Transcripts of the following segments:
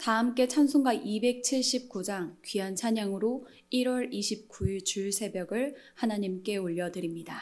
다 함께 찬송가 279장 귀한 찬양으로 1월 29일 주일 새벽을 하나님께 올려드립니다.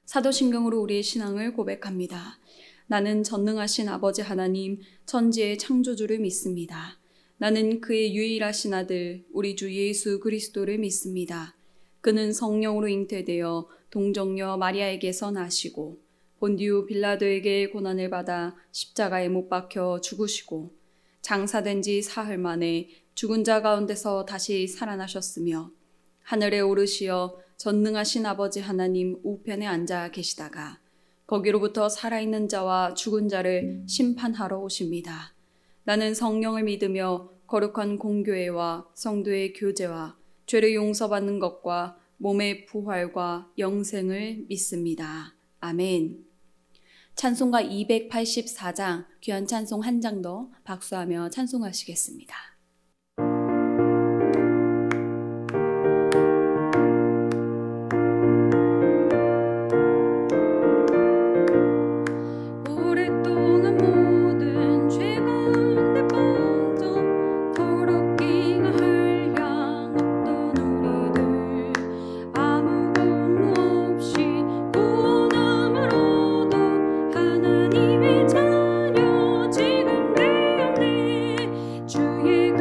사도신경으로 우리의 신앙을 고백합니다. 나는 전능하신 아버지 하나님 천지의 창조주를 믿습니다. 나는 그의 유일하신 아들 우리 주 예수 그리스도를 믿습니다. 그는 성령으로 잉태되어 동정녀 마리아에게서 나시고 본디오 빌라도에게 고난을 받아 십자가에 못 박혀 죽으시고 장사된 지 사흘 만에 죽은 자 가운데서 다시 살아나셨으며 하늘에 오르시어 전능하신 아버지 하나님 우편에 앉아 계시다가 거기로부터 살아있는 자와 죽은 자를 심판하러 오십니다. 나는 성령을 믿으며 거룩한 공교회와 성도의 교제와 죄를 용서받는 것과 몸의 부활과 영생을 믿습니다. 아멘. 찬송가 284장 귀한 찬송 한 장 더 박수하며 찬송하시겠습니다. 주의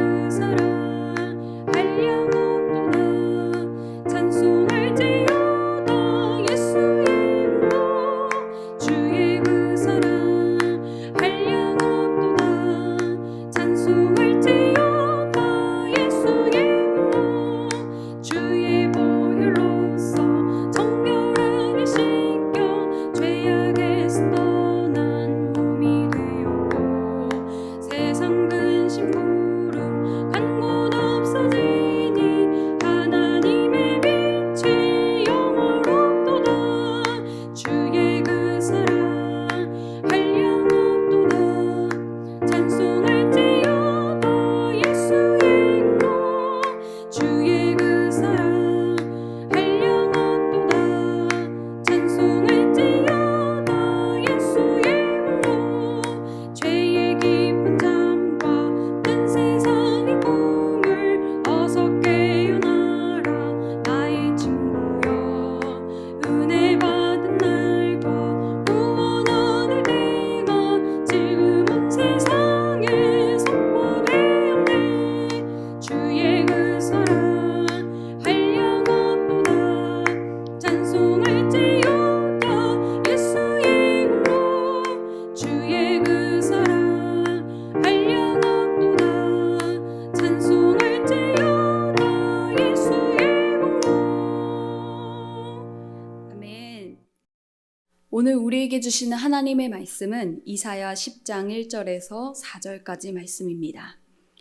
오늘 우리에게 주시는 하나님의 말씀은 이사야 10장 1절에서 4절까지 말씀입니다.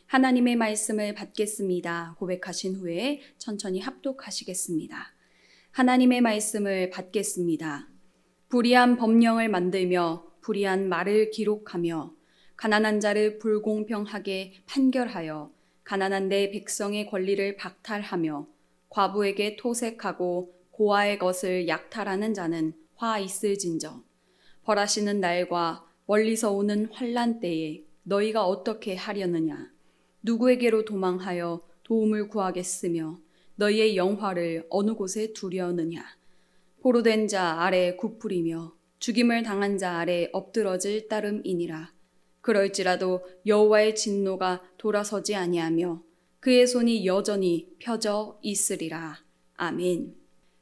하나님의 말씀을 받겠습니다 고백하신 후에 천천히 합독하시겠습니다. 하나님의 말씀을 받겠습니다. 불의한 법령을 만들며 불의한 말을 기록하며 가난한 자를 불공평하게 판결하여 가난한 내 백성의 권리를 박탈하며 과부에게 토색하고 고아의 것을 약탈하는 자는 화 있을진저. 벌하시는 날과 멀리서 오는 환난 때에 너희가 어떻게 하려느냐. 누구에게로 도망하여 도움을 구하겠으며 너희의 영화를 어느 곳에 두려느냐. 포로된 자 아래 굽부리며 죽임을 당한 자 아래 엎드러질 따름이니라. 그럴지라도 여호와의 진노가 돌아서지 아니하며 그의 손이 여전히 펴져 있으리라. 아멘.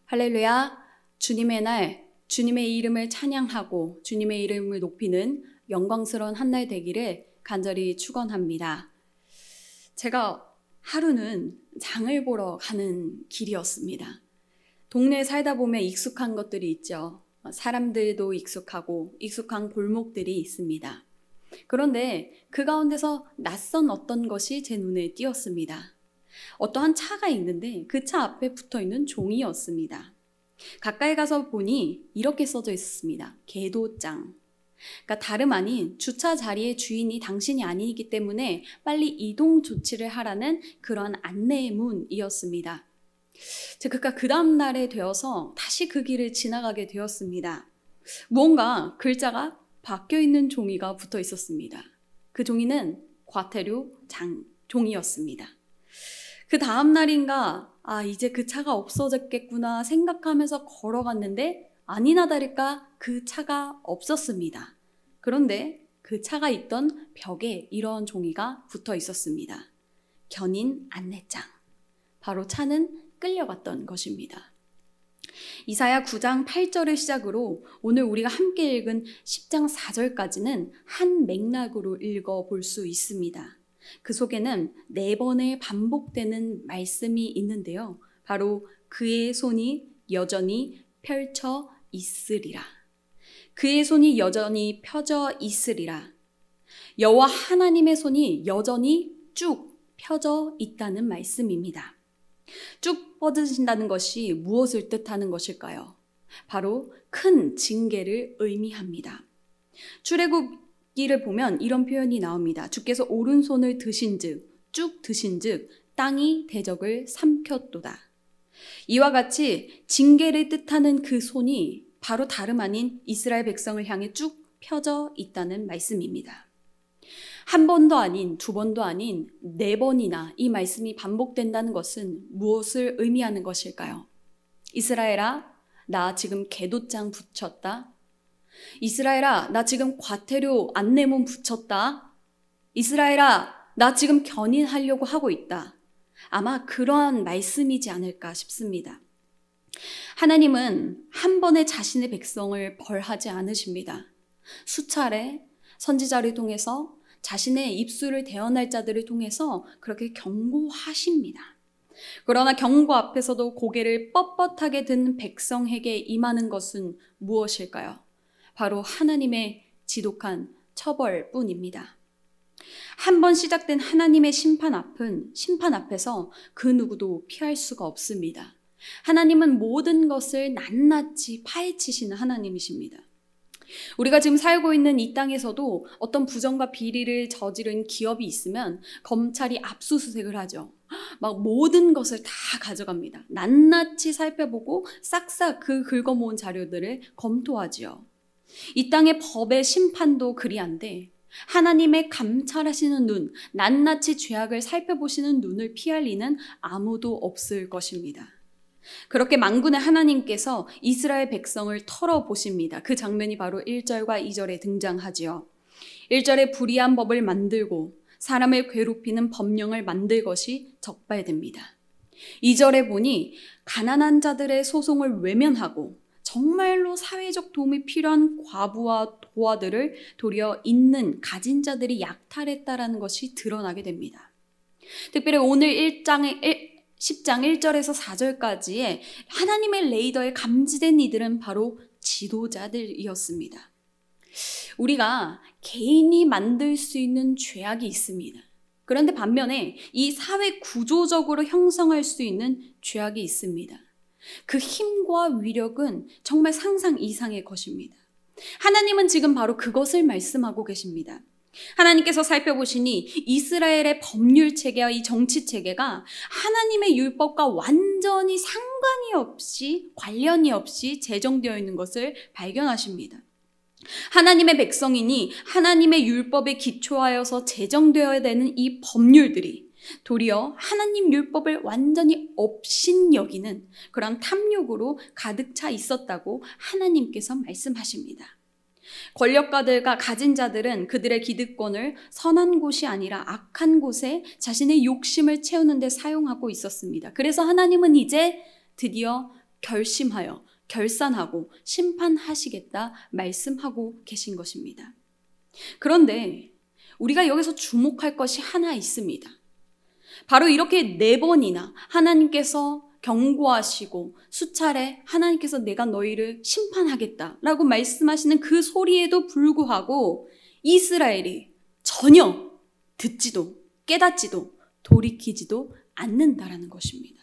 할렐루야. 주님의 날, 주님의 이름을 찬양하고 주님의 이름을 높이는 영광스러운 한 날 되기를 간절히 축원합니다. 제가 하루는 장을 보러 가는 길이었습니다. 동네에 살다 보면 익숙한 것들이 있죠. 사람들도 익숙하고 익숙한 골목들이 있습니다. 그런데 그 가운데서 낯선 어떤 것이 제 눈에 띄었습니다. 어떠한 차가 있는데 그 차 앞에 붙어있는 종이였습니다. 가까이 가서 보니 이렇게 써져 있었습니다. 계도장. 그러니까 다름 아닌 주차 자리의 주인이 당신이 아니기 때문에 빨리 이동 조치를 하라는 그런 안내문이었습니다. 그러니까 그 다음 날에 되어서 다시 그 길을 지나가게 되었습니다. 무언가 글자가 바뀌어 있는 종이가 붙어 있었습니다. 그 종이는 과태료 종이였습니다. 그 다음 날인가 이제 그 차가 없어졌겠구나 생각하면서 걸어갔는데 아니나 다를까 그 차가 없었습니다. 그런데 그 차가 있던 벽에 이런 종이가 붙어 있었습니다. 견인 안내장. 바로 차는 끌려갔던 것입니다. 이사야 9장 8절을 시작으로 오늘 우리가 함께 읽은 10장 4절까지는 한 맥락으로 읽어볼 수 있습니다. 그 속에는 4번의 반복되는 말씀이 있는데요. 바로 그의 손이 여전히 펼쳐 있으리라. 그의 손이 여전히 펴져 있으리라. 여호와 하나님의 손이 여전히 쭉 펴져 있다는 말씀입니다. 쭉 뻗으신다는 것이 무엇을 뜻하는 것일까요? 바로 큰 징계를 의미합니다. 출애굽기를 보면 이런 표현이 나옵니다. 주께서 오른손을 드신즉 쭉 드신즉 땅이 대적을 삼켰도다. 이와 같이 징계를 뜻하는 그 손이 바로 다름 아닌 이스라엘 백성을 향해 쭉 펴져 있다는 말씀입니다. 한 번도 아닌 두 번도 아닌 4번이나 이 말씀이 반복된다는 것은 무엇을 의미하는 것일까요? 이스라엘아, 나 지금 계도장 붙였다. 이스라엘아, 나 지금 과태료 안내문 붙였다. 이스라엘아, 나 지금 견인하려고 하고 있다. 아마 그러한 말씀이지 않을까 싶습니다. 하나님은 한 번에 자신의 백성을 벌하지 않으십니다. 수차례 선지자를 통해서 자신의 입술을 대언할 자들을 통해서 그렇게 경고하십니다. 그러나 경고 앞에서도 고개를 뻣뻣하게 든 백성에게 임하는 것은 무엇일까요? 바로 하나님의 지독한 처벌뿐입니다. 한 번 시작된 하나님의 심판 앞에서 그 누구도 피할 수가 없습니다. 하나님은 모든 것을 낱낱이 파헤치시는 하나님이십니다. 우리가 지금 살고 있는 이 땅에서도 어떤 부정과 비리를 저지른 기업이 있으면 검찰이 압수수색을 하죠. 막 모든 것을 다 가져갑니다. 낱낱이 살펴보고 싹싹 그 긁어모은 자료들을 검토하지요. 이 땅의 법의 심판도 그리한데 하나님의 감찰하시는 눈, 낱낱이 죄악을 살펴보시는 눈을 피할 리는 아무도 없을 것입니다. 그렇게 만군의 하나님께서 이스라엘 백성을 털어보십니다. 그 장면이 바로 1절과 2절에 등장하지요. 1절에 불의한 법을 만들고 사람을 괴롭히는 법령을 만들 것이 적발됩니다. 2절에 보니 가난한 자들의 소송을 외면하고 정말로 사회적 도움이 필요한 과부와 고아들을 도리어 있는 가진 자들이 약탈했다라는 것이 드러나게 됩니다. 특별히 오늘 10장 1절에서 4절까지의 하나님의 레이더에 감지된 이들은 바로 지도자들이었습니다. 우리가 개인이 만들 수 있는 죄악이 있습니다. 그런데 반면에 이 사회 구조적으로 형성할 수 있는 죄악이 있습니다. 그 힘과 위력은 정말 상상 이상의 것입니다. 하나님은 지금 바로 그것을 말씀하고 계십니다. 하나님께서 살펴보시니 이스라엘의 법률 체계와 이 정치 체계가 하나님의 율법과 완전히 상관이 없이, 관련이 없이 제정되어 있는 것을 발견하십니다. 하나님의 백성이니 하나님의 율법에 기초하여서 제정되어야 되는 이 법률들이 도리어 하나님 율법을 완전히 업신여기는 그런 탐욕으로 가득 차 있었다고 하나님께서 말씀하십니다. 권력가들과 가진 자들은 그들의 기득권을 선한 곳이 아니라 악한 곳에 자신의 욕심을 채우는 데 사용하고 있었습니다. 그래서 하나님은 이제 드디어 결산하고 심판하시겠다 말씀하고 계신 것입니다. 그런데 우리가 여기서 주목할 것이 하나 있습니다. 바로 이렇게 4번이나 하나님께서 경고하시고 수차례 하나님께서 내가 너희를 심판하겠다라고 말씀하시는 그 소리에도 불구하고 이스라엘이 전혀 듣지도 깨닫지도 돌이키지도 않는다라는 것입니다.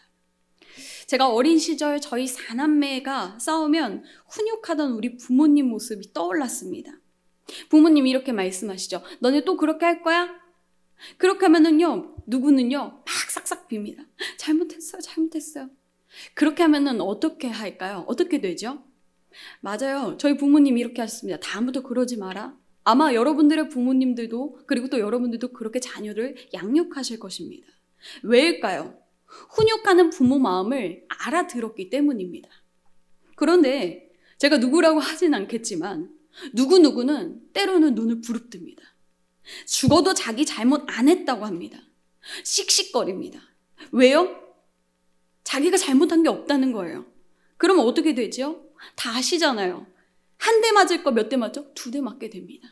제가 어린 시절 저희 4남매가 싸우면 훈육하던 우리 부모님 모습이 떠올랐습니다. 부모님이 이렇게 말씀하시죠. 너네 또 그렇게 할 거야? 그렇게 하면은요, 누구는요, 막 싹싹 빕니다. 잘못했어요. 그렇게 하면은 어떻게 할까요? 어떻게 되죠? 맞아요. 저희 부모님이 이렇게 하셨습니다. 다음부터 그러지 마라. 아마 여러분들의 부모님들도, 그리고 또 여러분들도 그렇게 자녀를 양육하실 것입니다. 왜일까요? 훈육하는 부모 마음을 알아들었기 때문입니다. 그런데 제가 누구라고 하진 않겠지만 누구는 때로는 눈을 부릅뜨립니다. 죽어도 자기 잘못 안 했다고 합니다. 씩씩거립니다. 왜요? 자기가 잘못한 게 없다는 거예요. 그러면 어떻게 되죠? 다 아시잖아요. 한 대 맞을 거 몇 대 맞죠? 2대 맞게 됩니다.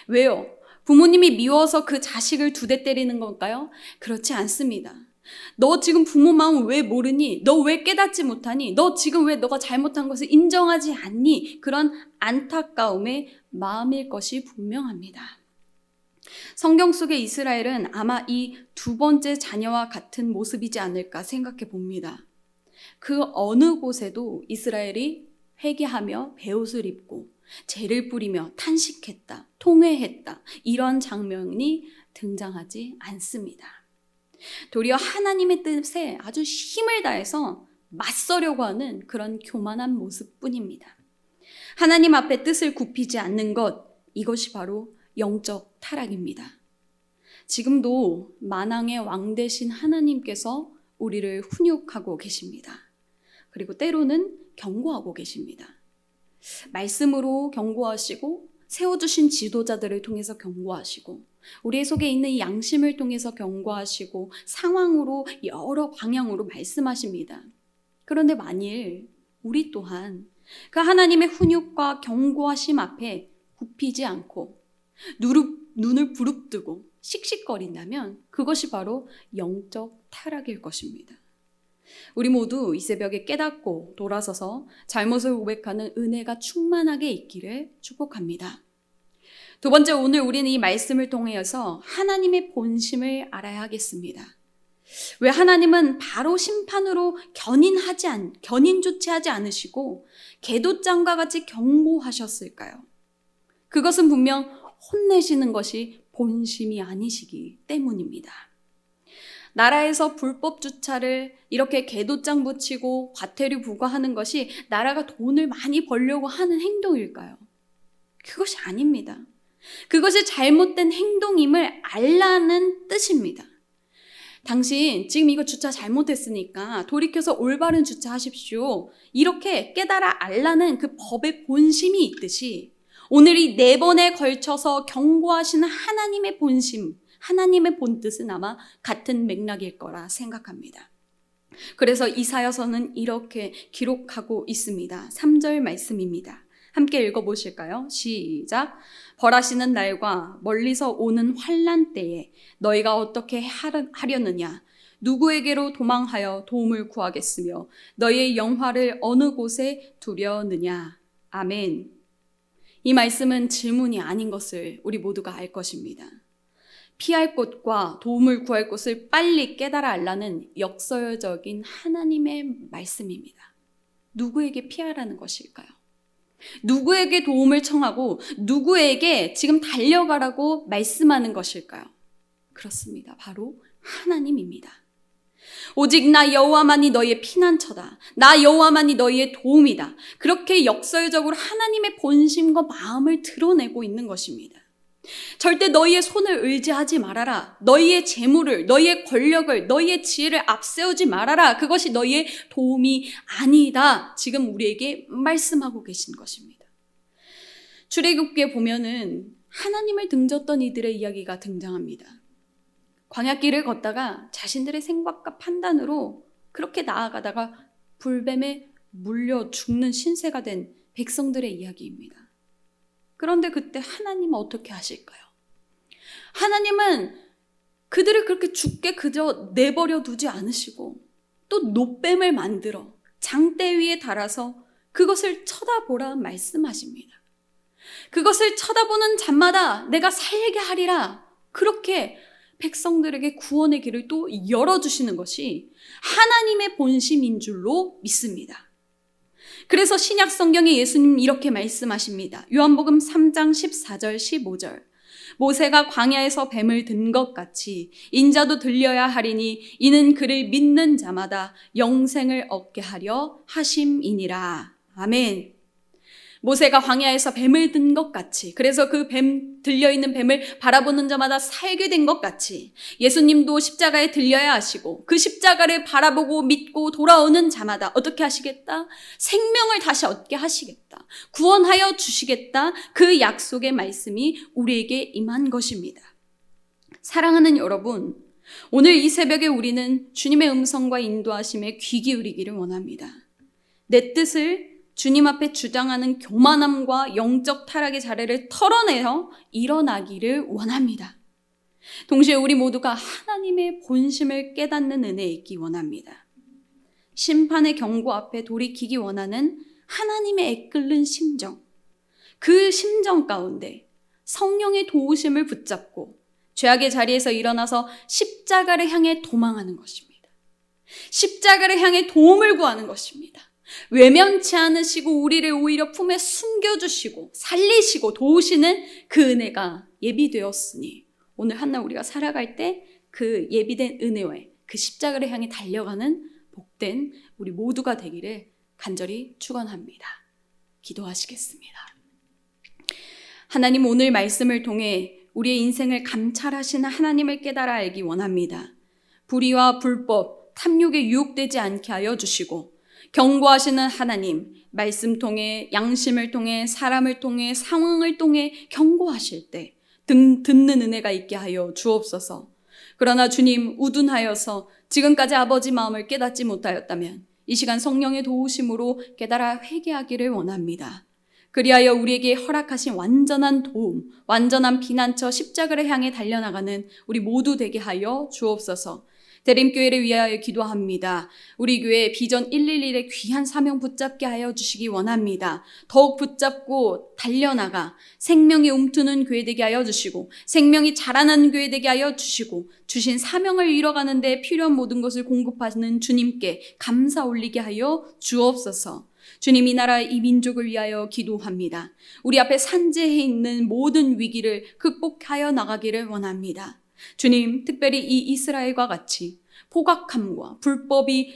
왜요? 부모님이 미워서 그 자식을 2대 때리는 걸까요? 그렇지 않습니다. 너 지금 부모 마음 왜 모르니? 너 왜 깨닫지 못하니? 너 지금 왜 너가 잘못한 것을 인정하지 않니? 그런 안타까움의 마음일 것이 분명합니다. 성경 속의 이스라엘은 아마 이 2번째 자녀와 같은 모습이지 않을까 생각해 봅니다. 그 어느 곳에도 이스라엘이 회개하며 베옷을 입고 재를 뿌리며 탄식했다, 통회했다 이런 장면이 등장하지 않습니다. 도리어 하나님의 뜻에 아주 힘을 다해서 맞서려고 하는 그런 교만한 모습뿐입니다. 하나님 앞에 뜻을 굽히지 않는 것, 이것이 바로 영적 타락입니다. 지금도 만왕의 왕 되신 하나님께서 우리를 훈육하고 계십니다. 그리고 때로는 경고하고 계십니다. 말씀으로 경고하시고 세워주신 지도자들을 통해서 경고하시고 우리의 속에 있는 이 양심을 통해서 경고하시고 상황으로 여러 방향으로 말씀하십니다. 그런데 만일 우리 또한 그 하나님의 훈육과 경고하심 앞에 굽히지 않고 눈을 부릅뜨고 씩씩거린다면 그것이 바로 영적 타락일 것입니다. 우리 모두 이 새벽에 깨닫고 돌아서서 잘못을 고백하는 은혜가 충만하게 있기를 축복합니다. 2번째, 오늘 우리는 이 말씀을 통해서 하나님의 본심을 알아야 하겠습니다. 왜 하나님은 바로 심판으로 견인조차 하지 않으시고 계도장과 같이 경고하셨을까요? 그것은 분명 혼내시는 것이 본심이 아니시기 때문입니다. 나라에서 불법 주차를 이렇게 계도장 붙이고 과태료 부과하는 것이 나라가 돈을 많이 벌려고 하는 행동일까요? 그것이 아닙니다. 그것이 잘못된 행동임을 알라는 뜻입니다. 당신 지금 이거 주차 잘못했으니까 돌이켜서 올바른 주차하십시오. 이렇게 깨달아 알라는 그 법의 본심이 있듯이 오늘 이 4번에 걸쳐서 경고하시는 하나님의 본심, 하나님의 본뜻은 아마 같은 맥락일 거라 생각합니다. 그래서 이사야서는 이렇게 기록하고 있습니다. 3절 말씀입니다. 함께 읽어보실까요? 시작. 벌하시는 날과 멀리서 오는 환난 때에 너희가 어떻게 하려느냐? 누구에게로 도망하여 도움을 구하겠으며 너희의 영화를 어느 곳에 두려느냐? 아멘. 이 말씀은 질문이 아닌 것을 우리 모두가 알 것입니다. 피할 곳과 도움을 구할 곳을 빨리 깨달아 알라는 역설적인 하나님의 말씀입니다. 누구에게 피하라는 것일까요? 누구에게 도움을 청하고 누구에게 지금 달려가라고 말씀하는 것일까요? 그렇습니다. 바로 하나님입니다. 오직 나 여호와만이 너희의 피난처다. 나 여호와만이 너희의 도움이다. 그렇게 역설적으로 하나님의 본심과 마음을 드러내고 있는 것입니다. 절대 너희의 손을 의지하지 말아라. 너희의 재물을, 너희의 권력을, 너희의 지혜를 앞세우지 말아라. 그것이 너희의 도움이 아니다. 지금 우리에게 말씀하고 계신 것입니다. 출애굽기에 보면은 하나님을 등졌던 이들의 이야기가 등장합니다. 광야길을 걷다가 자신들의 생각과 판단으로 그렇게 나아가다가 불뱀에 물려 죽는 신세가 된 백성들의 이야기입니다. 그런데 그때 하나님은 어떻게 하실까요? 하나님은 그들을 그렇게 죽게 그저 내버려 두지 않으시고 또 놋뱀을 만들어 장대 위에 달아서 그것을 쳐다보라 말씀하십니다. 그것을 쳐다보는 자마다 내가 살게 하리라. 그렇게 백성들에게 구원의 길을 또 열어주시는 것이 하나님의 본심인 줄로 믿습니다. 그래서 신약 성경에 예수님 이렇게 말씀하십니다. 요한복음 3장 14절 15절. 모세가 광야에서 뱀을 든 것 같이 인자도 들려야 하리니 이는 그를 믿는 자마다 영생을 얻게 하려 하심이니라. 아멘. 모세가 광야에서 뱀을 든 것 같이, 그래서 그 들려있는 뱀을 바라보는 자마다 살게 된 것 같이 예수님도 십자가에 들려야 하시고 그 십자가를 바라보고 믿고 돌아오는 자마다 어떻게 하시겠다? 생명을 다시 얻게 하시겠다. 구원하여 주시겠다. 그 약속의 말씀이 우리에게 임한 것입니다. 사랑하는 여러분, 오늘 이 새벽에 우리는 주님의 음성과 인도하심에 귀 기울이기를 원합니다. 내 뜻을 주님 앞에 주장하는 교만함과 영적 타락의 자리를 털어내어 일어나기를 원합니다. 동시에 우리 모두가 하나님의 본심을 깨닫는 은혜에 있기 원합니다. 심판의 경고 앞에 돌이키기 원하는 하나님의 애끓는 심정, 그 심정 가운데 성령의 도우심을 붙잡고 죄악의 자리에서 일어나서 십자가를 향해 도망하는 것입니다. 십자가를 향해 도움을 구하는 것입니다. 외면치 않으시고 우리를 오히려 품에 숨겨주시고 살리시고 도우시는 그 은혜가 예비되었으니 오늘 한날 우리가 살아갈 때 그 예비된 은혜와 그 십자가를 향해 달려가는 복된 우리 모두가 되기를 간절히 축원합니다. 기도하시겠습니다. 하나님, 오늘 말씀을 통해 우리의 인생을 감찰하시는 하나님을 깨달아 알기 원합니다. 불의와 불법, 탐욕에 유혹되지 않게 하여 주시고 경고하시는 하나님, 말씀 통해 양심을 통해 사람을 통해 상황을 통해 경고하실 때 듣는 은혜가 있게 하여 주옵소서. 그러나 주님, 우둔하여서 지금까지 아버지 마음을 깨닫지 못하였다면 이 시간 성령의 도우심으로 깨달아 회개하기를 원합니다. 그리하여 우리에게 허락하신 완전한 도움, 완전한 피난처 십자가를 향해 달려나가는 우리 모두 되게 하여 주옵소서. 대림교회를 위하여 기도합니다. 우리 교회 비전 111의 귀한 사명 붙잡게 하여 주시기 원합니다. 더욱 붙잡고 달려나가 생명이 움트는 교회 되게 하여 주시고 생명이 자라나는 교회 되게 하여 주시고 주신 사명을 이뤄가는 데 필요한 모든 것을 공급하시는 주님께 감사 올리게 하여 주옵소서. 주님, 이 나라 이 민족을 위하여 기도합니다. 우리 앞에 산재해 있는 모든 위기를 극복하여 나가기를 원합니다. 주님, 특별히 이 이스라엘과 같이 포각함과 불법이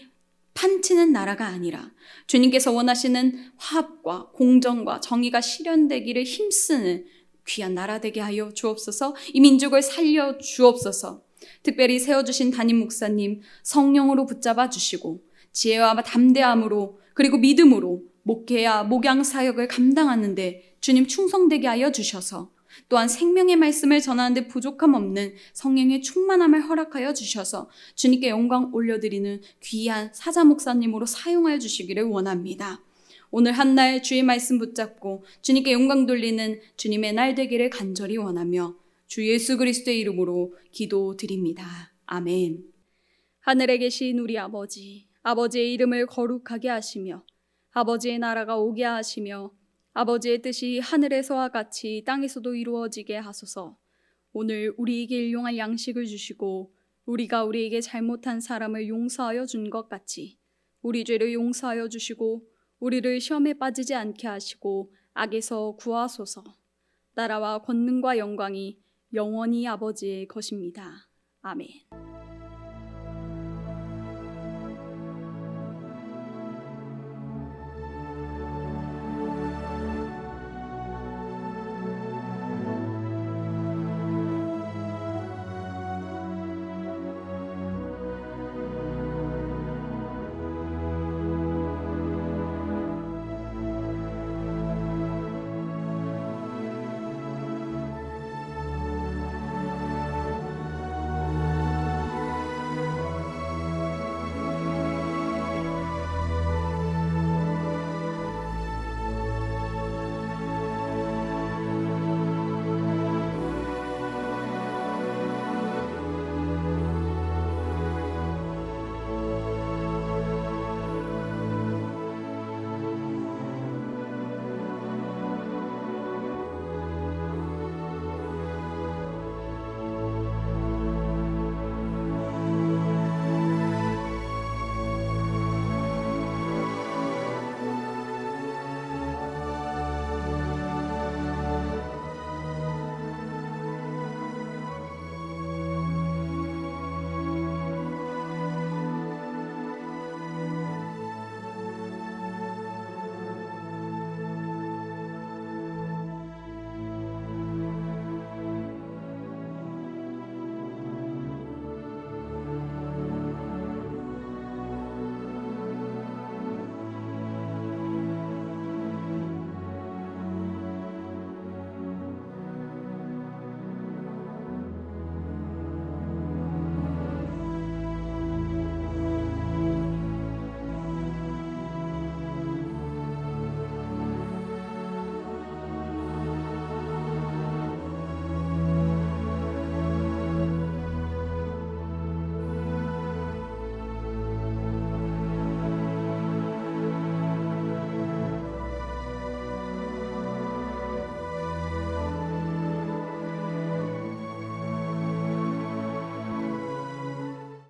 판치는 나라가 아니라 주님께서 원하시는 화합과 공정과 정의가 실현되기를 힘쓰는 귀한 나라 되게 하여 주옵소서. 이 민족을 살려 주옵소서. 특별히 세워주신 담임 목사님 성령으로 붙잡아 주시고 지혜와 담대함으로 그리고 믿음으로 목회와 목양 사역을 감당하는데 주님 충성되게 하여 주셔서 또한 생명의 말씀을 전하는데 부족함 없는 성령의 충만함을 허락하여 주셔서 주님께 영광 올려드리는 귀한 사자 목사님으로 사용하여 주시기를 원합니다. 오늘 한날 주의 말씀 붙잡고 주님께 영광 돌리는 주님의 날 되기를 간절히 원하며 주 예수 그리스도의 이름으로 기도드립니다. 아멘. 하늘에 계신 우리 아버지, 아버지의 이름을 거룩하게 하시며 아버지의 나라가 오게 하시며 아버지의 뜻이 하늘에서와 같이 땅에서도 이루어지게 하소서. 오늘 우리에게 일용할 양식을 주시고 우리가 우리에게 잘못한 사람을 용서하여 준 것 같이 우리 죄를 용서하여 주시고 우리를 시험에 빠지지 않게 하시고 악에서 구하소서. 나라와 권능과 영광이 영원히 아버지의 것입니다. 아멘.